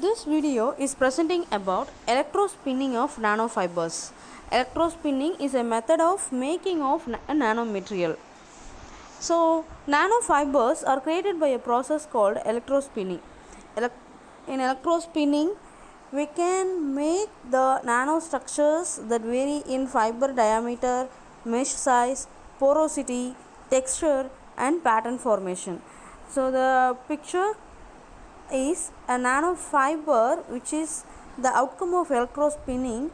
This video is presenting about electrospinning of nanofibers. Electrospinning is a method of making of a nanomaterial. So, nanofibers are created by a process called electrospinning. In electrospinning, we can make the nanostructures that vary in fiber diameter, mesh size, porosity, texture, and pattern formation. So, the picture is a nanofiber, which is the outcome of electrospinning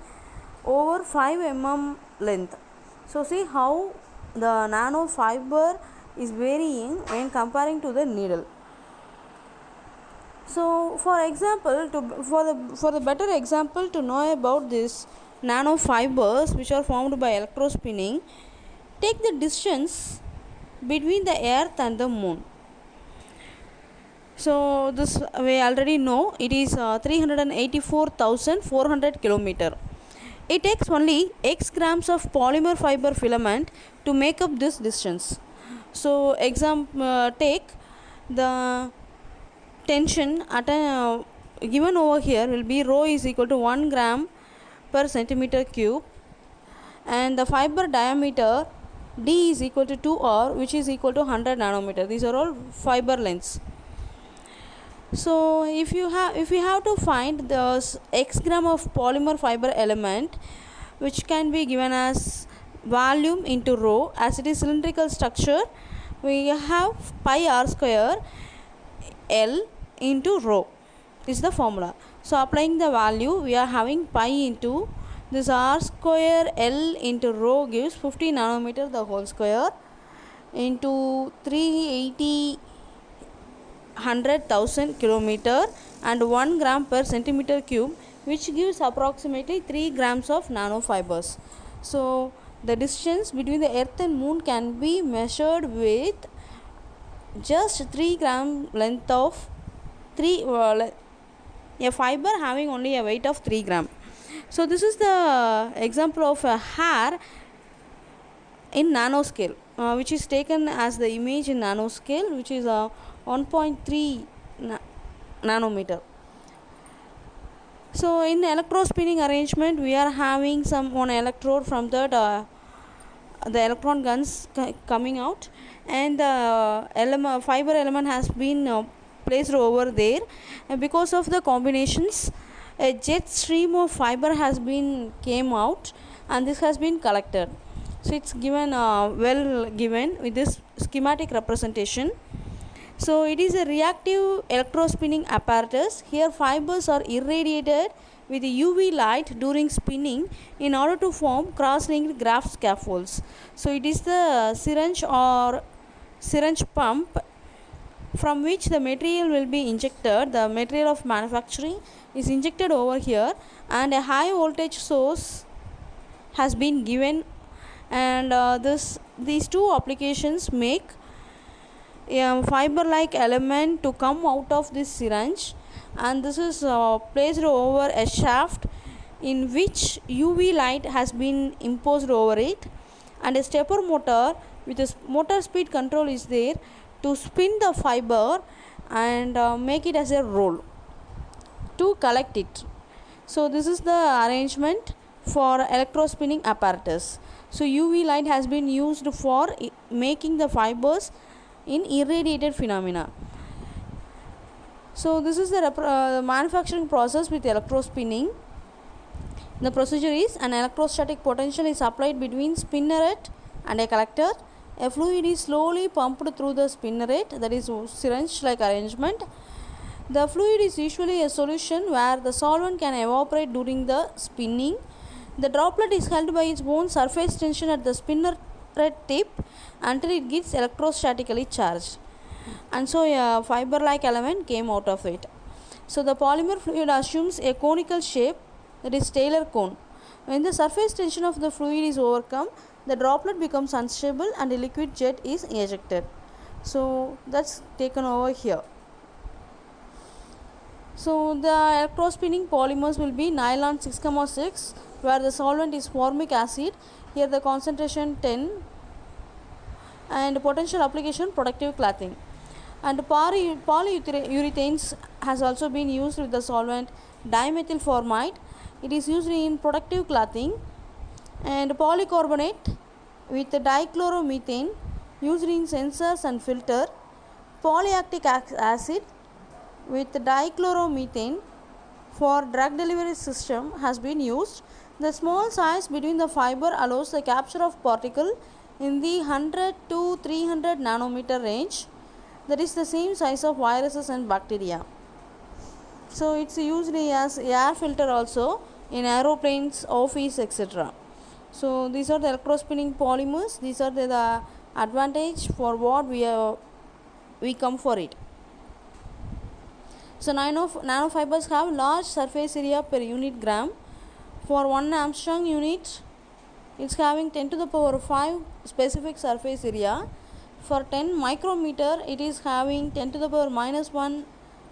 over 5 mm length. So see how the nanofiber is varying when comparing to the needle. So for example, for the better example to know about this nanofibers which are formed by electrospinning, take the distance between the earth and the moon. So this we already know it is 384,400 kilometer. It takes only x grams of polymer fiber filament to make up this distance. So take the tension at given over here will be rho is equal to 1 gram per centimeter cube, and the fiber diameter d is equal to 2r, which is equal to 100 nanometer. These are all fiber lengths. So if we have to find the x gram of polymer fiber element, which can be given as volume into rho, as it is cylindrical structure, we have pi r square L into rho. This is the formula. So applying the value, we are having pi into this r square L into rho gives 50 nanometer the whole square into 100,000 kilometer and 1 gram per centimeter cube, which gives approximately 3 grams of nanofibers. So the distance between the earth and moon can be measured with just 3 gram length of a fiber having only a weight of 3 gram. So this is the example of a hair in nanoscale, which is taken as the image in nanoscale, which is 1.3 nanometer. So in electrospinning arrangement, we are having one electrode from that the electron guns coming out, and the fiber element has been placed over there, and because of the combinations, a jet stream of fiber has been came out, and this has been collected. So it's given well given with this schematic representation. So it is a reactive electrospinning apparatus. Here fibers are irradiated with UV light during spinning in order to form cross-linked graft scaffolds. So it is the syringe or syringe pump from which the material will be injected. The material of manufacturing is injected over here, and a high voltage source has been given, and these two applications make a fiber like element to come out of this syringe, and this is placed over a shaft in which UV light has been imposed over it, and a stepper motor with a motor speed control is there to spin the fiber and make it as a roll to collect it. So this is the arrangement for electrospinning apparatus. So UV light has been used for making the fibers in irradiated phenomena. So this is the manufacturing process with electrospinning. The procedure is an electrostatic potential is applied between spinneret and a collector. A fluid is slowly pumped through the spinneret, that is syringe like arrangement. The fluid is usually a solution where the solvent can evaporate during the spinning. The droplet is held by its own surface tension at the spinneret tip until it gets electrostatically charged, and so a fiber like element came out of it. So the polymer fluid assumes a conical shape, that is Taylor cone. When the surface tension of the fluid is overcome, the droplet becomes unstable and a liquid jet is ejected. So that's taken over here. So the electrospinning polymers will be nylon 6,6, where the solvent is formic acid. Here the concentration 10, and potential application protective clothing. And polyurethanes has also been used with the solvent dimethyl formide. It is used in protective clothing. And polycarbonate with dichloromethane used in sensors and filter. Polylactic acid with dichloromethane for drug delivery system has been used. The small size between the fiber allows the capture of particle in the 100 to 300 nanometer range, that is the same size of viruses and bacteria. So it's used as air filter also in aeroplanes, office, etc. So these are the electrospinning polymers. These are the advantage for what we come for it. So nanofibers have large surface area per unit gram. For 1 Armstrong unit, it's having 10 to the power 5 specific surface area. For 10 micrometer, it is having 10 to the power minus 1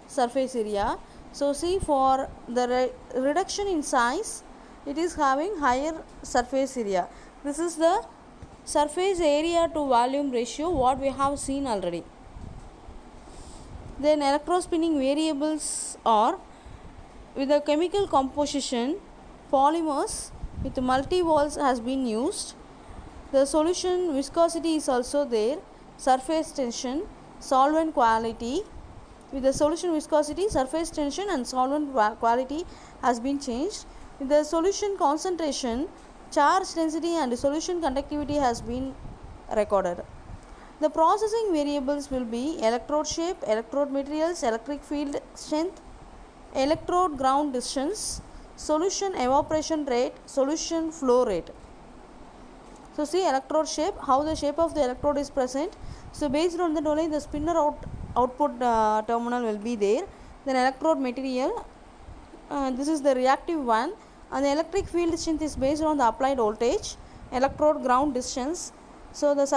surface area. So see, for the reduction in size, it is having higher surface area. This is the surface area to volume ratio what we have seen already. Then electrospinning variables are with the chemical composition, polymers with multi-walls has been used. The solution viscosity is also there, surface tension, solvent quality. With the solution viscosity, surface tension and solvent quality has been changed. With the solution concentration, charge density and solution conductivity has been recorded. The processing variables will be electrode shape, electrode materials, electric field strength, electrode ground distance, solution evaporation rate, solution flow rate. So see, electrode shape, how the shape of the electrode is present. So based on that only the spinner output terminal will be there. Then electrode material, this is the reactive one, and the electric field strength is based on the applied voltage, electrode ground distance. So this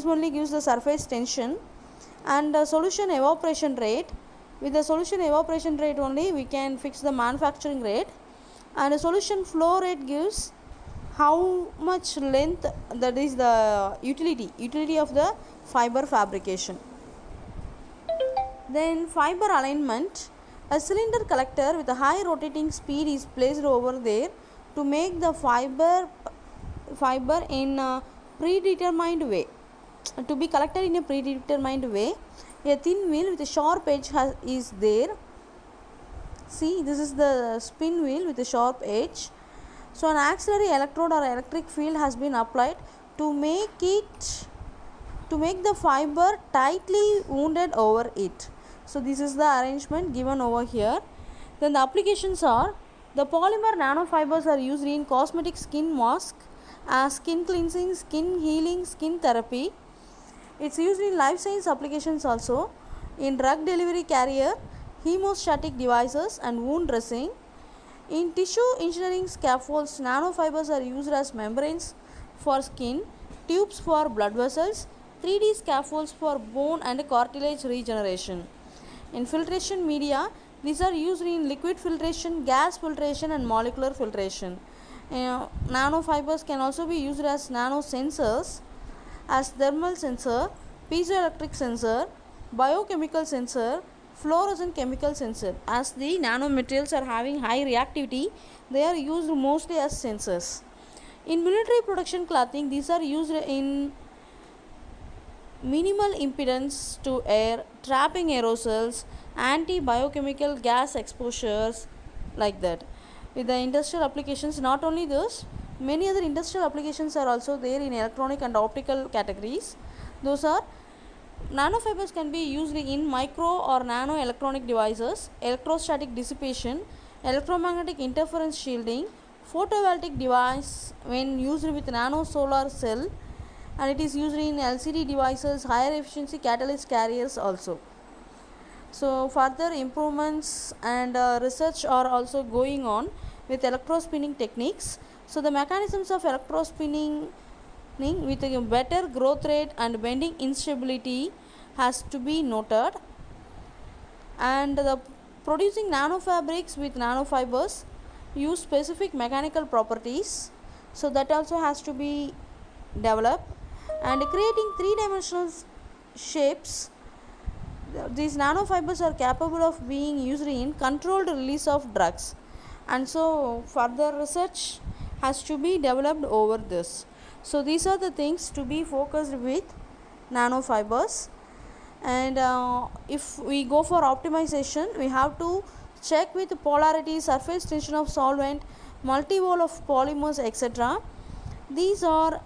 only gives the surface tension. And the solution evaporation rate, with the solution evaporation rate only we can fix the manufacturing rate. And the solution flow rate gives how much length, that is the utility of the fiber fabrication. Then fiber alignment, a cylinder collector with a high rotating speed is placed over there to make the fiber in a predetermined way, to be collected in a predetermined way. A thin wheel with a sharp edge is there. See, this is the spin wheel with a sharp edge. So an auxiliary electrode or electric field has been applied to make the fiber tightly wounded over it. So this is the arrangement given over here. Then the applications are, the polymer nanofibers are used in cosmetic skin mask, skin cleansing, skin healing, skin therapy. It's used in life science applications also, in drug delivery carrier, hemostatic devices and wound dressing. In tissue engineering scaffolds, nanofibers are used as membranes for skin, tubes for blood vessels, 3D scaffolds for bone and cartilage regeneration. In filtration media, these are used in liquid filtration, gas filtration and molecular filtration. Nanofibers can also be used as nanosensors, as thermal sensor, piezoelectric sensor, biochemical sensor, fluorescent chemical sensor. As the nanomaterials are having high reactivity, they are used mostly as sensors. In military protection clothing, these are used in minimal impedance to air, trapping aerosols, anti-biochemical gas exposures, like that. With the industrial applications, not only this, many other industrial applications are also there in electronic and optical categories. Those are, nanofibers can be used in micro or nano electronic devices, electrostatic dissipation, electromagnetic interference shielding, photovoltaic device when used with nano solar cell, and it is used in LCD devices, higher efficiency catalyst carriers also. So further improvements and research are also going on with electrospinning techniques. So the mechanisms of electrospinning with a better growth rate and bending instability has to be noted. And the producing nanofabrics with nanofibers use specific mechanical properties, so that also has to be developed. And creating three-dimensional shapes these nanofibers are capable of being used in controlled release of drugs, and so further research has to be developed over this. So these are the things to be focused with nanofibers. And if we go for optimization, we have to check with polarity, surface tension of solvent, multi-wall of polymers, etc. These are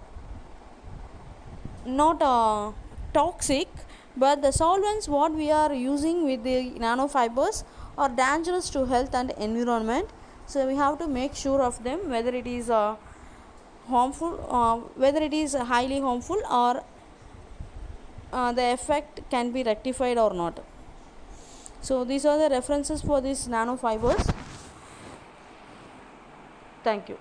not toxic, but the solvents what we are using with the nanofibers are dangerous to health and environment. So we have to make sure of them, whether it is harmful, whether it is highly harmful, or the effect can be rectified or not. So these are the references for these nanofibers. Thank you.